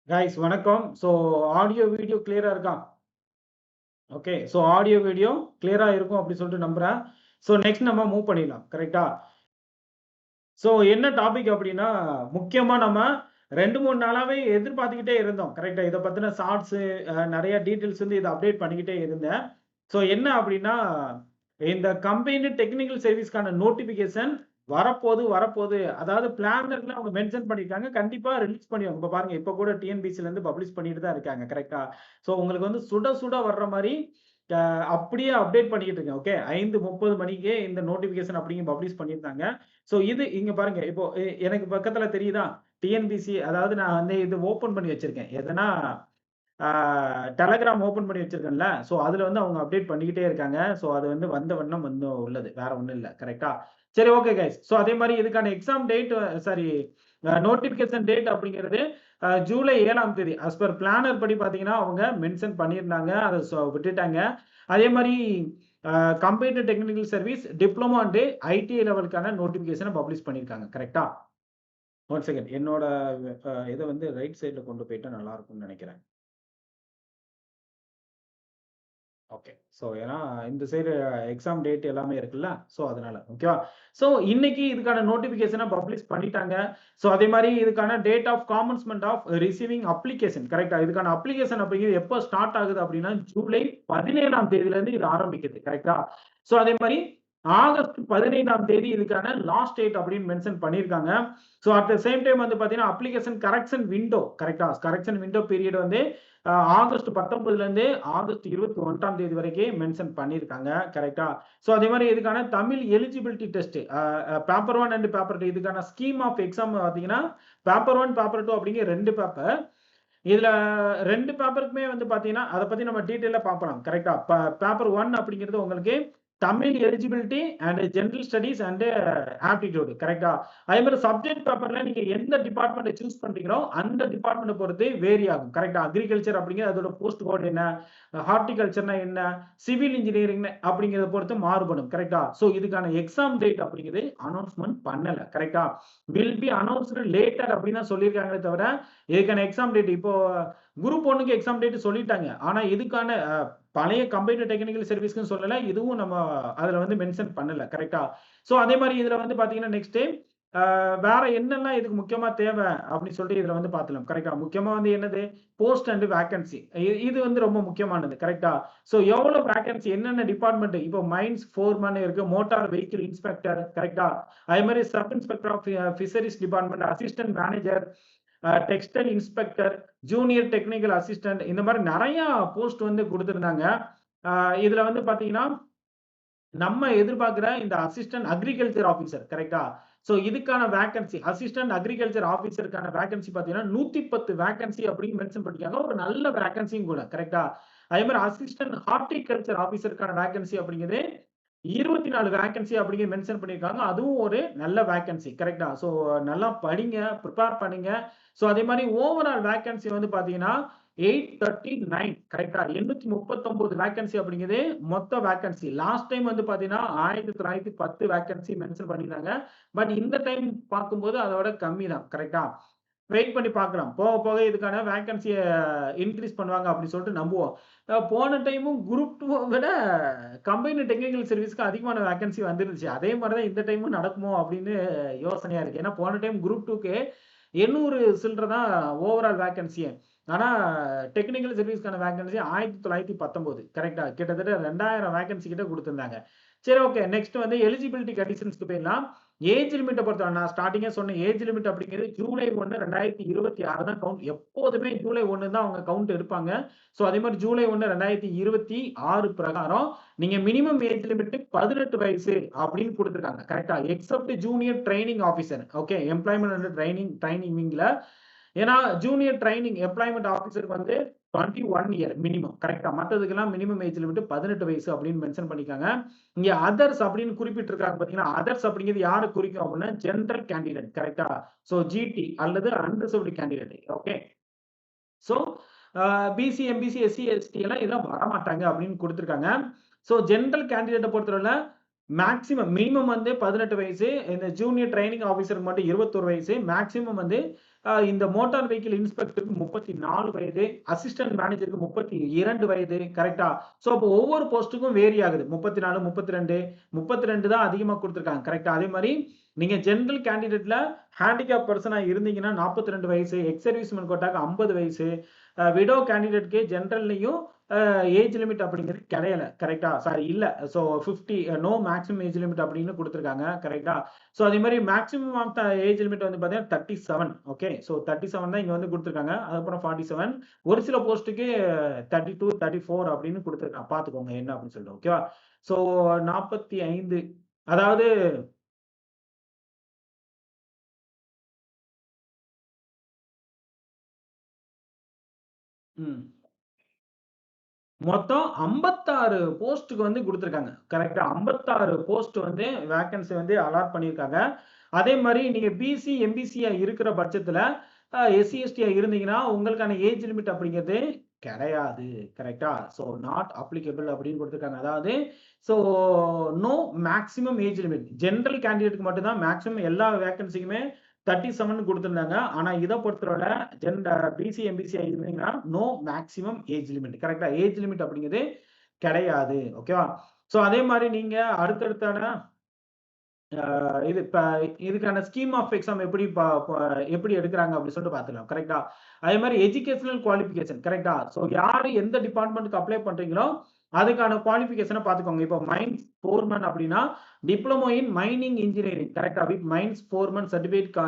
Guys வணக்கம். Audio, video கிளியரா இருக்கா? ஓகே. ஆடியோ, வீடியோ கிளியரா இருக்கும் அப்படி சொல்லிட்டு நம்புறேன். நெக்ஸ்ட் நம்ம மூவ் பண்ணிடலாம். கரெக்ட்டா? என்ன டாபிக் அப்படின்னா, முக்கியமா நம்ம 2, 3 நாளாவே எதிர்பார்த்துக்கிட்டே இருந்தோம். கரெக்ட்டா? இத பத்தின ஷார்ட்ஸு நெறைய டீட்டெயில்ஸ் வந்து இத அப்டேட் பண்ணிக்கிட்டே இருந்தேன். என்ன அப்படின்னா, இந்த கம்பைன்டு டெக்னிக்கல் சர்வீஸ்க்கான நோட்டிஃபிகேஷன் வரப்போது. அதாவது பிளானர்ல அவங்க மென்ஷன் பண்ணியிருக்காங்க. கண்டிப்பா ரிலீஸ் பண்ணிருவாங்க. இப்ப பாருங்க, இப்ப கூட டிஎன்பிசிலருந்து பப்ளிஷ் பண்ணிட்டு தான் இருக்காங்க. கரெக்ட்டா? உங்களுக்கு வந்து சுட சுட வர்ற மாரி அ அப்படியே அப்டேட் பண்ணிக்கிட்டு இருக்கேன். ஓகே. 5:30 மணிக்கே இந்த நோட்டிஃபிகேஷன் அப்படிங்க பப்ளிஷ் பண்ணியிருந்தாங்க. இது இங்க பாருங்க. இப்போ எனக்கு பக்கத்துல தெரியுதா? டிஎன்பிசி, அதாவது நான் வந்து இது ஓப்பன் பண்ணி வச்சிருக்கேன். எதுனா ஆ டெலகிராம் ஓப்பன் பண்ணி வச்சிருக்கேன்ல. அதுல வந்து அவங்க அப்டேட் பண்ணிக்கிட்டே இருக்காங்க. அது வந்து வந்த வண்ணம் வந்து உள்ளது. வேற ஒண்ணும் இல்ல. கரெக்ட்டா? சரி, ஓகே கைஸ். அதே மாரி இதுக்கான exam date, sorry, notification date அப்படிங்கிறது ஜூலை 7ஆம் தேதி. அஸ் பெர் பிளானர் படி பார்த்தீங்கன்னா, அவங்க மென்ஷன் பண்ணியிருந்தாங்க. அத விட்டுட்டாங்க. அதே மாரி uh combined technical service diploma and ITI லெவலுக்கான நோட்டிஃபிகேஷன பப்ளிஷ் பண்ணியிருக்காங்க. கரெக்ட்டா? One second. என்னோட இத வந்து ரைட் சைட்ல கொண்டு போயிட்டா நல்லா இருக்கும்னு நெனைக்கிறேன். ஓகே. ஏன்னா இந்த சைடு எக்ஸாம் டேட் எல்லாமே இருக்குல்ல. அதனால. ஓகேவா? இன்னைக்கு இதுக்கான நோட்டிஃபிகேஷன பப்ளிஷ் பண்ணிட்டாங்க. அதே மாரி இதுக்கான date of commencement of receiving application. கரெக்ட்டா? இதுக்கான அப்ளிகேஷன் அப்படிங்கிறது எப்போ ஸ்டார்ட் ஆகுது அப்படின்னா, ஜூலை 17ஆம் தேதியிலிருந்து இது ஆரம்பிக்குது. கரெக்ட்டா? அதே மாரி ஆகஸ்ட் 15ஆம் தேதி இதுக்கான லாஸ்ட் டேட் அப்படின்னு மென்ஷன் பண்ணியிருக்காங்க. அட் த சேம் டைம் வந்து பார்த்தீங்கன்னா, அப்ளிகேஷன் கரெக்ஷன் விண்டோ. கரெக்ட்டா? கரெக்ஷன் விண்டோ பீரியட் வந்து ஆகஸ்ட் 19லேருந்து ஆகஸ்ட் 21ஆம் தேதி வரைக்கும் மென்ஷன் பண்ணியிருக்காங்க. கரெக்ட்டா? அதே மாரி இதுக்கான Tamil eligibility test, paper 1 and paper 2 இதுக்கான ஸ்கீம் ஆஃப் எக்ஸாம் பார்த்தீங்கன்னா, பேப்பர் 1, பேப்பர் 2 அப்படிங்கிற 2 பேப்பர். இதுல 2 பேப்பருக்குமே வந்து பார்த்தீங்கன்னா, அத பத்தி நம்ம டீட்டெயிலா பார்க்கலாம். கரெக்ட்டா? பேப்பர் 1 அப்படிங்கிறது உங்களுக்கு Tamil eligibility and general studies and aptitude. கரெக்ட்டா? அதே மாரி சப்ஜெக்ட் பேப்பர்ல நீங்க எந்த டிபார்ட்மெண்ட்ட சூஸ் பண்றீங்களோ, அந்த டிபார்ட்மெண்ட்ட பொறுத்து வேரி ஆகும். கரெக்ட்டா? அக்ரிகல்ச்சர் அப்படிங்கிறது அதோட போஸ்ட் கோட் என்ன? ஹார்டிகல்ச்சர்னா என்ன? சிவில் இன்ஜினியரிங் அப்படிங்கிறத பொறுத்து மாறுபடும். கரெக்ட்டா? இதுக்கான எக்ஸாம் டேட் அப்படிங்கிறது அனௌன்ஸ்மென்ட் பண்ணல. கரெக்ட்டா? வில் பி அனௌன்ஸ்டு லேட்டர் அப்படின்னு தான் சொல்லியிருக்காங்களே தவிர, இதுக்கான எக்ஸாம் டேட் இப்போ குரூப் 1க்கு எக்ஸாம் டேட் சொல்லிட்டாங்க. ஆனா இதுக்கான பழைய கம்பைன்டு டெக்னிக்கல் சர்வீஸ்க்குன்னு சொல்லல. இதுவும் நம்ம அதுல வந்து மென்ஷன் பண்ணல. கரெக்ட்டா? அதே மாரி இதுல வந்து பாத்தீங்கன்னா, நெக்ஸ்ட்டு வேற என்னெல்லாம் இதுக்கு முக்கியமா தேவ அப்படின்னு சொல்லிட்டு இதுல வந்து பாத்துடலாம். கரெக்ட்டா? முக்கியமா வந்து என்னது? Post and vacancy. இது வந்து ரொம்ப முக்கியமானது. கரெக்ட்டா? எவ்வளவு வேக்கன்சி, என்னென்ன டிபார்ட்மெண்ட், இப்போ மைன்ஸ் ஃபோர்மேன் இருக்கு, மோட்டார் வெஹிக்கிள் இன்ஸ்பெக்டர். கரெக்ட்டா? அதே மாரி sub inspector of fisheries department, assistant manager, textile inspector, junior technical assistant, இந்த மாரி நெறைய போஸ்ட் வந்து குடுத்திருந்தாங்க. அ இதுல வந்து பாத்தீங்கன்னா, நம்ம எதிர்பார்க்கிற இந்த அசிஸ்டன்ட் அக்ரிகல்ச்சர் ஆபிசர். கரெக்ட்டா? இதுக்கான வேக்கன்சி அசிஸ்டன்ட் அக்ரிகல்ச்சர் ஆபிசருக்கான வேக்கன்சி பார்த்தீங்கன்னா, 110 வேக்கன்சி அப்படின்னு மென்ஷன் பண்ணிருக்காங்க. ஒரு நல்ல வேக்கன்சியும் கூட. கரெக்ட்டா? அதே மாரி அசிஸ்டன்ட் ஹார்டிகல்ச்சர் ஆபிசருக்கான வேக்கன்சி அப்படிங்கிறது 24 வேக்கன்சி அப்படிங்கிறது மென்ஷன் பண்ணியிருக்காங்க. அதுவும் ஒரு நல்ல வேக்கன்சி. கரெக்ட்டா? நல்லா படிங்க, பிரிப்பேர் பண்ணுங்க. அதே மாரி ஓவரால் வேக்கன்சி வந்து பார்த்தீங்கன்னா, 839. கரெக்ட்டா? 839 வேக்கன்சி அப்படிங்கிறது மொத்த வேக்கன்சி. லாஸ்ட் டைம் வந்து பார்த்தீங்கன்னா, 1910 வேக்கன்சி மென்ஷன் பண்ணியிருந்தாங்க. பட் இந்த டைம் பார்க்கும்போது அதோட கம்மி தான். கரெக்ட்டா? வெயிட் பண்ணி பார்க்கலாம். போக போக இதுக்கான வேக்கன்சிய இன்கிரீஸ் பண்ணுவாங்க அப்படின்னு சொல்லிட்டு நம்புவோம். போன டைமும் குரூப் 2வ விட கம்பைன்டு டெக்னிக்கல் சர்வீஸ்க்கு அதிகமான வேக்கன்சி வந்துருந்துச்சு. அதே மாரி தான் இந்த டைமும் நடக்குமோ அப்படின்னு யோசனையா இருக்கு. ஏன்னா போன டைம் குரூப் 2க்கு 800 சில்ற தான் ஓவரால் வேக்கன்சியே. ஆனா டெக்னிக்கல் சர்வீஸ்க்கான வேக்கன்சி 1919. கரெக்ட்டா? கிட்டத்தட்ட 2000 வேக்கன்சி கிட்ட குடுத்திருந்தாங்க. சரி, ஓகே. நெக்ஸ்ட் வந்து எலிஜிபிலிட்டி கண்டிஷன்ஸ்க்கு போயிரலாம். ஏஜ் லிமிட்ட பொறுத்தவரை நான் ஸ்டார்ட்டிங்கே சொன்னேன். ஏஜ் லிமிட் அப்படிங்கிறது ஜூலை 1, 2026 தான் கவுண்ட். எப்போதுமே ஜூலை 1 தான் அவங்க கவுண்ட் எடுப்பாங்க. அதே மாரி ஜூலை 1, 2026 பிரகாரம் நீங்க மினிமம் ஏஜ் லிமிட் 18 வயசு அப்படின்னு குடுத்துருக்காங்க. கரெக்ட்டா? Except junior training officer. Okay. Employment and training விங்ல. ஏன்னா ஜூனியர் ட்ரெய்னிங் எம்ப்ளாய்மென்ட் ஆபிசருக்கு வந்து 21 இயர் மினிமம். கரெக்ட்டா? மத்ததுக்கெல்லாம் மினிமம் ஏஜ் லிமிட் 18 வயசு அப்படின்னு மென்ஷன் பண்ணியிருக்காங்க. இங்க அதர்ஸ் அப்படின்னு குறிப்பிட்டிருக்காங்க பார்த்தீங்களா? அதர்ஸ் அப்படிங்கிறது யார குறிக்கும் அப்படின்னா, ஜெனரல் கேண்டிடேட். கரெக்ட்டா? ஜிடி அல்லது unreserved candidate. Okay. So BC, MBC, SC, ST எல்லாம் இதெல்லாம் வரமாட்டாங்க அப்படின்னு குடுத்துருக்காங்க. ஜெனரல் கேண்டிடேட்ட பொறுத்தவரையில மினிமம் வந்து 18 வயசு. இந்த ஜூனியர் ட்ரெய்னிங் ஆஃபீசருக்கு மட்டும் 21 வயசு. மேக்ஸிமம் வந்து இந்த மோட்டார் வெஹிக்கிள் இன்ஸ்பெக்டருக்கு 34 வயது. அசிஸ்டன்ட் மேனேஜருக்கு 32 வயது. கரெக்ட்டா? ஸோ, அப்போ ஒவ்வொரு போஸ்ட்டுக்கும் வேரி ஆகுது. 34, 32, 32 தான் அதிகமா குடுத்துருக்காங்க. கரெக்ட்டா? அதே மாரி நீங்க ஜெனரல் கேண்டிடேட்ல ஹேண்டிகேப் பெர்சனா இருந்தீங்கன்னா 42 வயசு. எக்ஸ் சர்வீஸ்மேன் கோட்டாக்கு 50 வயசு. விடோ கேண்டிடேட்க்கு ஜெனரல்லயும் ஏஜ் லிமிட் அப்படிங்கிறது கிடையல. கரெக்ட்டா? சாரி இல்ல. So 50 no maximum age limit அப்படின்னு குடுத்துருக்காங்க. கரெக்ட்டா? ஸோ அதே மாரி maximum of the age limit வந்து பார்த்தீங்கன்னா 37. ஓகே. ஸோ 37 தான் இங்க வந்து குடுத்துருக்காங்க. அதுக்கப்புறம் 47. ஒரு சில போஸ்ட்டுக்கு 32, 34 அப்படின்னு குடுத்துருக்காங்க. பார்த்துக்கோங்க என்ன அப்படின்னு சொல்லிட்டு. ஓகேவா? ஸோ 45 அதாவது ம். மொத்தம் 56 போஸ்ட்டுக்கு வந்து குடுத்துருக்காங்க. கரெக்ட்டா? 56 போஸ்ட் வந்து வேக்கன்சி வந்து அலாட் பண்ணியிருக்காங்க. அதே மாரி நீங்க பிசி, எம்பிசியா இருக்கிற பட்சத்துல, எஸ்சி, எஸ்டியா இருந்தீங்கன்னா, உங்களுக்கான ஏஜ் லிமிட் அப்படிங்கிறது கிடையாது. கரெக்ட்டா? ஸோ நாட் அப்ளிகபிள் அப்படின்னு குடுத்துருக்காங்க. அதாவது so no maximum age limit. General கேண்டிடேட்க்கு மட்டும் தான் மேக்ஸிமம் எல்லா வேக்கன்சிக்குமே 37 குடுத்திருந்தாங்க. ஆனா இத பொறுத்தவர பிசி, எம்பிசியா இருந்தீங்கன்னா, நோ மேக்ஸிமம் ஏஜ் லிமிட். கரெக்ட்டா? ஏஜ் லிமிட் அப்படிங்கிறது கிடையாது. ஓகேவா? ஸோ அதே மாரி நீங்க அடுத்தடுத்தான ஆ இது இப்ப இதுக்கான ஸ்கீம் ஆஃப் எக்ஸாம் எப்படி எப்படி எடுக்குறாங்க அப்படின்னு சொல்லிட்டு பார்த்துக்கலாம். கரெக்ட்டா? அதே மாரி எஜுகேஷனல் குவாலிஃபிகேஷன் கரெக்ட்டா? ஸோ யாரு எந்த டிபார்ட்மென்ட்க்கு அப்ளை பண்றீங்களோ, அதுக்கான குவாலிஃபிகேஷன பார்த்துக்கோங்க. இப்போ மைன்ஸ் ஃபோர்மன் அப்படின்னா, டிப்ளமோ இன் மைனிங் இன்ஜினியரிங் கரெக்ட்டா? வித் மைன்ஸ் ஃபோர்மன் சர்டிஃபிகேட்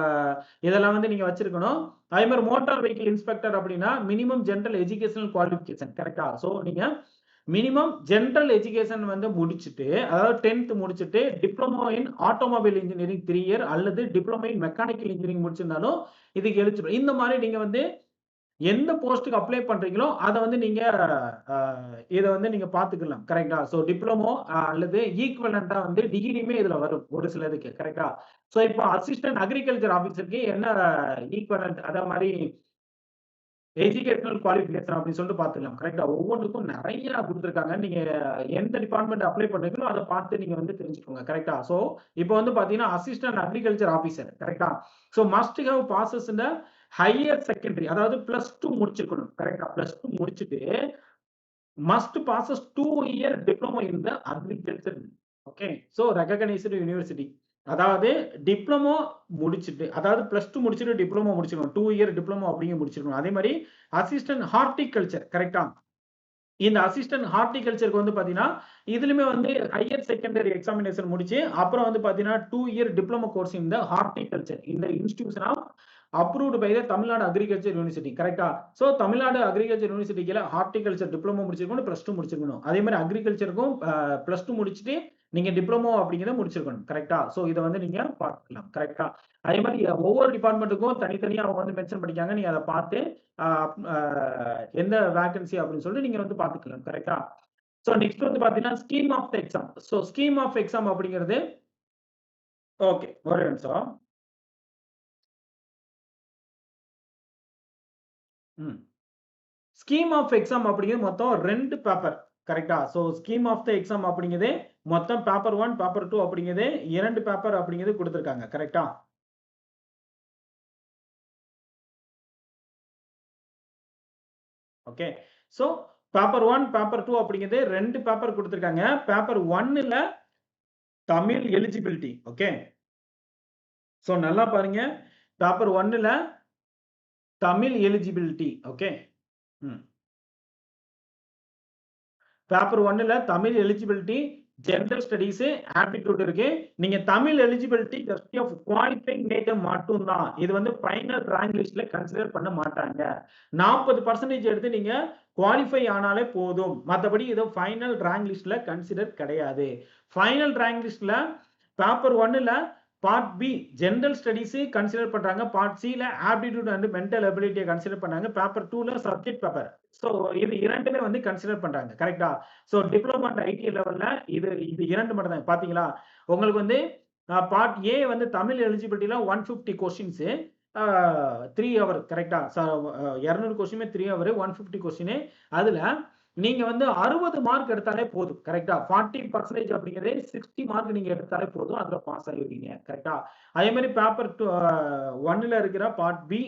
இதெல்லாம் வந்து நீங்க வச்சிருக்கணும். அதே மாரி மோட்டார் வெஹிக்கிள் இன்ஸ்பெக்டர் அப்படின்னா, மினிமம் ஜெனரல் எஜுகேஷனல் குவாலிஃபிகேஷன் கரெக்ட்டா? ஸோ நீங்க மினிமம் ஜெனரல் எஜுகேஷன் வந்து முடிச்சுட்டு, அதாவது 10th முடிச்சுட்டு, diploma in automobile engineering 3 year அல்லது டிப்ளமோ இன் மெக்கானிக்கல் இன்ஜினியரிங் முடிச்சிருந்தாலும் இதுக்கு எலிஜிபிள். இந்த மாரி நீங்க வந்து எந்த போஸ்ட்க்கு அப்ளை பண்றீங்களோ, அத வந்து நீங்க அ இத வந்து நீங்க பார்த்துக்கலாம். கரெக்ட்டா? ஸோ டிப்ளமோ அல்லது ஈக்வலன்ட்டா வந்து டிகிரியுமே இதுல வரும். ஒரு சிலதுக்கு. கரெக்ட்டா? ஸோ இப்போ அசிஸ்டன்ட் அக்ரிகல்ச்சர் ஆஃபீசருக்கு என்ன ஈக்வலன்ட் அத மாரி எஜுகேஷனல் குவாலிஃபிகேஷன் அப்படின்னு சொல்லிட்டு பார்த்துக்கலாம். கரெக்ட்டா? ஒவ்வொன்னுக்கும் நெறைய குடுத்துருக்காங்க. நீங்க எந்த டிபார்ட்மெண்ட் அப்ளை பண்றீங்களோ, அத பார்த்து நீங்க வந்து தெரிஞ்சுக்கோங்க. கரெக்ட்டா? ஸோ, இப்ப வந்து பார்த்தீங்கன்னா, அசிஸ்டன்ட் அக்ரிகல்ச்சர் ஆஃபீசர். கரெக்ட்டா? So, must have bosses in the higher secondary அதாவது +2 முடிச்சிருக்கணும். கரெக்ட்டா? +2 முடிச்சுட்டு must bosses 2 year diploma in the agriculture. Okay. So, recognised university. அதாவது டிப்ளமோ முடிச்சுட்டு, அதாவது +2 முடிச்சுட்டு டிப்ளமோ முடிச்சிருக்கணும். 2 இயர் டிப்ளமோ அப்படிங்க முடிச்சிருக்கணும். அதே மாரி அசிஸ்டன்ட் ஹார்ட்டிகல்ச்சர் கரெக்ட்டா? இந்த அசிஸ்டன்ட் ஹார்ட்டிகல்ச்சர்க்கு வந்து பார்த்தீங்கன்னா, இதுலயுமே வந்து ஹையர் செகண்டரி எக்ஸாமினேஷன் முடிச்சு, அப்புறம் வந்து பார்த்தீங்கன்னா, 2 year diploma course in the horticulture. இந்த institution of approved by the Tamil Nadu agriculture university. கரெக்ட்டா? ஸோ தமிழ்நாடு அக்ரிகல்ச்சர் யூனிவர்சிட்டி கீழ ஹார்ட்டிகல்ச்சர் டிப்ளமோ முடிச்சிருக்கணும், +2 முடிச்சிருக்கணும். அதே மாரி அக்ரிகல்ச்சருக்கும் +2 முடிச்சுட்டு, நீங்க டிப்ளமோ அப்படிங்கிறத முடிச்சிருக்கணும். கரெக்ட்டா? ஸோ இத வந்து நீங்க பார்த்துக்கலாம். கரெக்ட்டா? அதே மாரி ஒவ்வொரு டிபார்ட்மென்ட்க்கும் தனித்தனியா அவங்க வந்து மென்ஷன் பண்ணிருக்காங்க. நீங்க அத பார்த்து அ அ எந்த வேக்கன்சி அப்படின்னு சொல்லிட்டு நீங்க வந்து பார்த்துக்கலாம். கரெக்ட்டா? ஸோ நெக்ஸ்ட் வந்து பார்த்தீங்கன்னா, scheme of the exam. So scheme of exam அப்படிங்கிறது ஓகே. ஒரே நிமிஷம். ம். ஸ்கீம் ஆஃப் எக்ஸாம் அப்படிங்கிறது மொத்தம் 2 பேப்பர். கரெக்ட்டா? So scheme of the exam அப்படிங்கிறது மொத்தம் பேப்பர் 1, பேப்பர் 2 அப்படிங்கிறது 2 பேப்பர் அப்படிங்கிறது குடுத்துருக்காங்க. கரெக்ட்டா? ஓகே. ஸோ பேப்பர் 1, பேப்பர் 2 அப்படிங்கிறது 2 பேப்பர் குடுத்துருக்காங்க. பேப்பர் 1ல தமிழ் எலிஜிபிலிட்டி. ஓகே. ஸோ நல்லா பாருங்க. பேப்பர் 1ல தமிழ் எலிஜிபிலிட்டி. ஓகே. ம். பேப்பர் 1ல Tamil eligibility, general studies, aptitude இருக்கு. நீங்க Tamil eligibility just of qualifying data மட்டும் தான். இது வந்து ஃபைனல் ரேங்க் லிஸ்ட்ல கன்சிடர் பண்ண மாட்டாங்க. 40% எடுத்து நீங்க குவாலிஃபை ஆனாலே போதும். மத்தபடி இது ஃபைனல் ரேங்க் லிஸ்ட்ல கன்சிடர் கிடையாது. ஃபைனல் ரேங்க் லிஸ்ட்ல பேப்பர் 1ல part B general studies consider பண்றாங்க. பார்ட் சில ஆப்டிட்யூட் அண்ட் மென்டல் எபிலிட்டிய கன்சிடர் பண்ணாங்க. பேப்பர் 2ல சப்ஜெக்ட் பேப்பர். சோ இது 2மே வந்து கன்சிடர் பண்றாங்க. கரெக்ட்டா? சோ டிப்ளோமா அண்ட் ஐடி லெவல்ல இது இது 2 மட்டும் தான். பாத்தீங்களா? உங்களுக்கு வந்து பார்ட் ஏ வந்து தமிழ் எலிஜிபிலிட்டில 150 கொஸ்டின்ஸ் 3 ஹவர் கரெக்ட்டா? 200 கொஸ்டின் 3 ஹவர் 150 கொஸ்டின் அதுல நீங்க வந்து 60 மார்க் எடுத்தாலே போதும். கரெக்ட்டா? 40% அப்படிங்கிறது 60 மார்க் நீங்க எடுத்தாலே போதும். அதுல பாஸ் ஆகிருவீங்க. கரெக்ட்டா? அதே மாரி பேப்பர் 1ல இருக்கிற பார்ட் பி,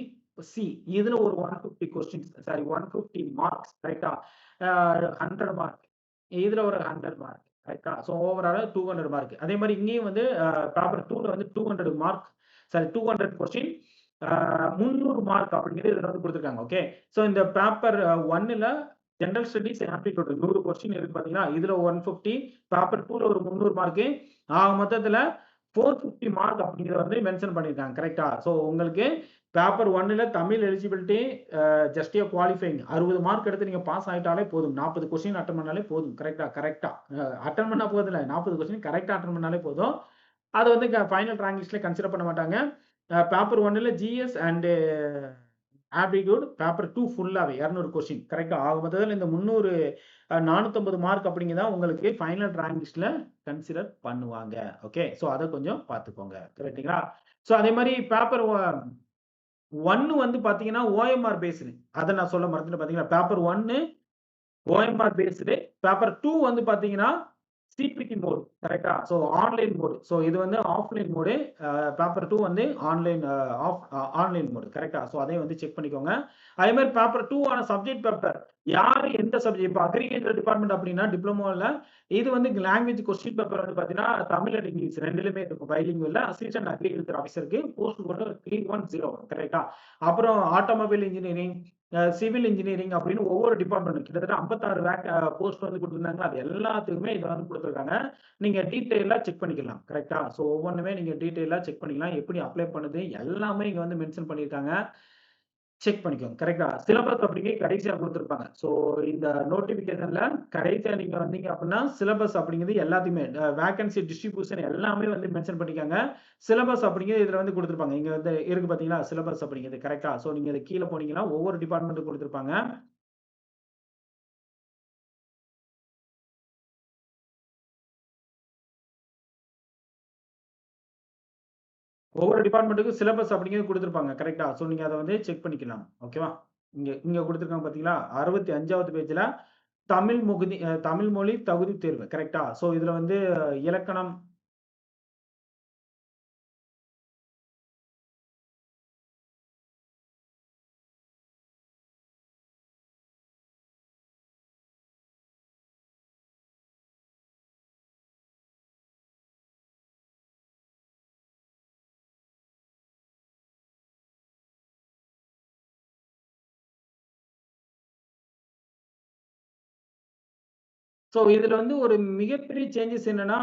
சி இதுல ஒரு 150 கொஸ்டின்ஸ் சாரி 150 மார்க்ஸ் கரெக்ட்டா? 100 மார்க். இதுல ஒரு 100 மார்க். கரெக்ட்டா? ஸோ ஓவராலா 200 மார்க். அதே மாரி இங்கேயும் வந்து பேப்பர் 2ல வந்து 200 மார்க் சாரி 200 கொஸ்டின் 300 மார்க் அப்படிங்கிறது இதுல வந்து குடுத்துருக்காங்க. ஓகே. ஸோ இந்த பேப்பர் 1ல ஜெனரல் ஸ்டடீஸ் ஆப்டிட்யூட் 100 கொஸ்டின் இருக்கு பாத்தீங்களா? இதுல 150 பேப்பர் 2ல ஒரு 300 மார்க். மொத்தத்துல 450 மார்க் அப்படிங்கிறத வந்து மென்ஷன் பண்ணியிருக்காங்க. கரெக்ட்டா? ஸோ உங்களுக்கு பேப்பர் 1ல Tamil eligibility just a qualifying 60 mark எடுத்து நீங்க பாஸ் ஆயிட்டாலே போதும். 40 கொஸ்டின் அட்டெண்ட் பண்ணாலே போதும். கரெக்ட்டா? கரெக்ட்டா. அட்டெண்ட் பண்ணா போதும் இல்ல. 40 கொஸ்டின் கரெக்ட்டா அட்டெண்ட் பண்ணாலே போதும். அது வந்து ஃபைனல் ரேங்க் லிஸ்ட்ல கன்சிடர் பண்ண மாட்டாங்க. பேப்பர் 1ல ஜிஎஸ் அண்ட் ஆப்டிட்யூட் பேப்பர் 2 ஃபுல்லாவே 200 கொஸ்டின் கரெக்ட்டா? ஆக மொத்தத்துல இந்த 300 450 மார்க் அப்படிங்கிறத உங்களுக்கு ஃபைனல் ரேங்க் லிஸ்ட்ல கன்சிடர் பண்ணுவாங்க. ஓகே. ஸோ அத கொஞ்சம் பார்த்துக்கோங்க. கரெக்ட்டுங்களா? ஸோ அதே மாரி பேப்பர் 1 வந்து பார்த்தீங்கன்னா, ஓஎம்ஆர் பேஸ்டு. அத நான் சொல்ல மறந்துட்டேன் பார்த்தீங்களா? Paper 1 OMR based. பேப்பர் 2 வந்து பார்த்தீங்கன்னா, சிபிடி மோட் கரெக்ட்டா? So online mode. ஸோ இது வந்து ஆஃப்லைன் மோடு. பேப்பர் 2 வந்து ஆன்லைன் ஆன்லைன் மோட் கரெக்ட்டா? ஸோ அதையும் வந்து செக் பண்ணிக்கோங்க. அதே மாரி பேப்பர் 2 ஆன சப்ஜெக்ட் பேப்பர் யாரு எந்த சப்ஜெக்ட் இப்ப அக்ரிகல்ச்சர் டிபார்ட்மெண்ட் அப்படின்னா டிப்ளமோல இது வந்து லாங்குவேஜ் கொஸ்டின் பேப்பர் வந்து பார்த்தீங்கன்னா, தமிழ் அண்ட் இங்கிலீஷ் 2லயுமே இருக்கும். பைலிங்குவல்ல அசிஸ்டன்ட் அக்ரிகல்ச்சர் ஆஃபீசருக்கு போஸ்ட் கோடு 3101 கரெக்ட்டா? அப்புறம் ஆட்டோமொபைல் இன்ஜினியரிங், சிவில் இன்ஜினியரிங் அப்படின்னு ஒவ்வொரு டிபார்ட்மெண்ட் கிட்டத்தட்ட 56 போஸ்ட் வந்து குடுத்திருந்தாங்க. அது எல்லாத்துக்குமே இத வந்து குடுத்துருக்காங்க. நீங்க டீட்டெயிலா செக் பண்ணிக்கலாம். கரெக்ட்டா? ஸோ ஒவ்வொன்னுமே நீங்க டீட்டெயிலா செக் பண்ணிக்கலாம். எப்படி அப்ளை பண்ணுது எல்லாமே இங்க வந்து மென்ஷன் பண்ணியிருக்காங்க. செக் பண்ணிக்கோங்க. கரெக்ட்டா? சிலபஸ் அப்படிங்கிறது கடைசியா குடுத்திருப்பாங்க. ஸோ இந்த நோட்டிஃபிகேஷன்ல கடைசியா நீங்க வந்தீங்க அப்படின்னா, சிலபஸ் அப்படிங்கிறது எல்லாத்தையுமே வேக்கன்சி டிஸ்ட்ரிபியூஷன் எல்லாமே வந்து மென்ஷன் பண்ணியிருக்காங்க. சிலபஸ் அப்படிங்கிறது இதுல வந்து குடுத்திருப்பாங்க. இங்க வந்து இருக்கு பார்த்தீங்களா? சிலபஸ் அப்படிங்கிறது கரெக்ட்டா? ஸோ நீங்க இத கீழ போனீங்கன்னா ஒவ்வொரு டிபார்ட்மென்ட்க்கு குடுத்திருப்பாங்க. ஒவ்வொரு டிபார்ட்மென்ட்க்கும் சிலபஸ் அப்படிங்கிறது குடுத்திருப்பாங்க. கரெக்ட்டா? ஸோ நீங்க அத வந்து செக் பண்ணிக்கலாம். ஓகேவா? இங்க இங்க குடுத்திருக்காங்க பார்த்தீங்களா? 65வது பேஜ்ல தமிழ் மொழி தகுதி தேர்வு. கரெக்ட்டா? ஸோ இதுல வந்து இலக்கணம் ஸோ இதுல வந்து ஒரு மிகப்பெரிய சேஞ்சஸ் என்னன்னா,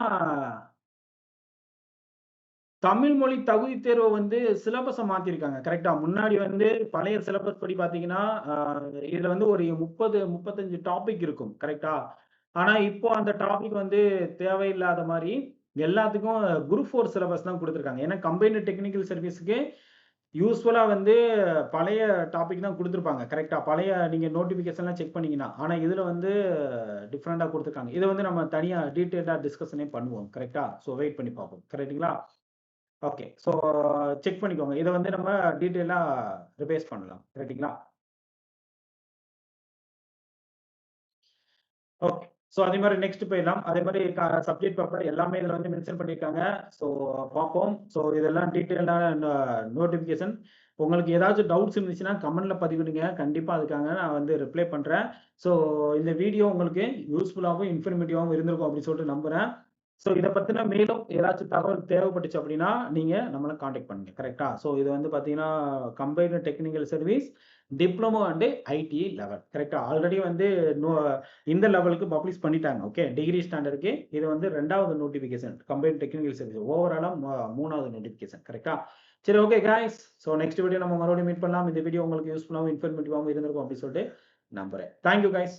தமிழ் மொழி தகுதி தேர்வ வந்து சிலபஸ மாத்திருக்காங்க. கரெக்ட்டா? முன்னாடி வந்து பழைய சிலபஸ் படி பார்த்தீங்கன்னா, அ இதுல வந்து ஒரு 30, 35 டாபிக் இருக்கும். கரெக்ட்டா? ஆனா இப்போ அந்த டாபிக் வந்து தேவையில்லாத மாரி எல்லாத்துக்கும் குரூப் 4 சிலபஸ் தான் குடுத்துருக்காங்க. ஏன்னா கம்பைன்டு டெக்னிக்கல் சர்வீஸ்க்கு யூசுவலா வந்து பழைய டாபிக் தான் குடுத்துருப்பாங்க. கரெக்ட்டா? பழைய நீங்க நோட்டிஃபிகேஷன்லாம் செக் பண்ணீங்கன்னா. ஆனா இதுல வந்து டிஃபரெண்ட்டா குடுத்துருக்காங்க. இத வந்து நம்ம தனியா டீட்டெயில்டா டிஸ்கஷனே பண்ணுவோம். கரெக்ட்டா? ஸோ வெயிட் பண்ணி பார்ப்போம். கரெக்ட்டுங்களா? ஓகே. ஸோ செக் பண்ணிக்கோங்க. இத வந்து நம்ம டீட்டெயிலா ரிவைஸ் பண்ணலாம். கரெக்ட்டுங்களா? ஓகே. ஸோ அதே மாரி நெக்ஸ்ட் போயிடலாம். அதே மாரி சப்ஜெக்ட் பேப்பர் எல்லாமே இதுல வந்து மென்ஷன் பண்ணியிருக்காங்க. ஸோ பார்ப்போம். ஸோ இதெல்லாம் டீட்டெயில்டான நோட்டிஃபிகேஷன். உங்களுக்கு ஏதாச்சும் டவுட்ஸ் இருந்துச்சுன்னா கமெண்ட்ல பதிவிடுங்க. கண்டிப்பா அதுக்காக நான் வந்து ரிப்ளை பண்றேன். ஸோ இந்த வீடியோ உங்களுக்கு யூஸ்ஃபுல்லாவும், இன்ஃபர்மேட்டிவாவும் இருந்திருக்கும் அப்படின்னு சொல்லிட்டு நம்புறேன். ஸோ இத பத்தின மேலும் ஏதாச்சும் தகவல் தேவைப்பட்டுச்சு அப்படின்னா, நீங்க நம்மள கான்டாக்ட் பண்ணுங்க. கரெக்ட்டா? ஸோ இது வந்து பார்த்தீங்கன்னா, combined technical service, diploma and ITI level. கரெக்ட்டா? ஆல்ரெடி வந்து நோ இந்த லெவலுக்கு பப்ளிஷ் பண்ணிட்டாங்க. ஓகே. டிகிரி ஸ்டாண்டர்ட்க்கு இது வந்து 2வது நோட்டிஃபிகேஷன். Combined technical service. ஓவராலா 3வது நோட்டிஃபிகேஷன். கரெக்ட்டா? சரி okay guys. So next video நம்ம மறுபடியும் மீட் பண்ணலாம். இந்த வீடியோ உங்களுக்கு யூஸ்ஃபுல்லாவும், இன்ஃபர்மேட்டிவாவும் இருந்திருக்கும் அப்படின்னு சொல்லிட்டு நம்புறேன். Thank you guys.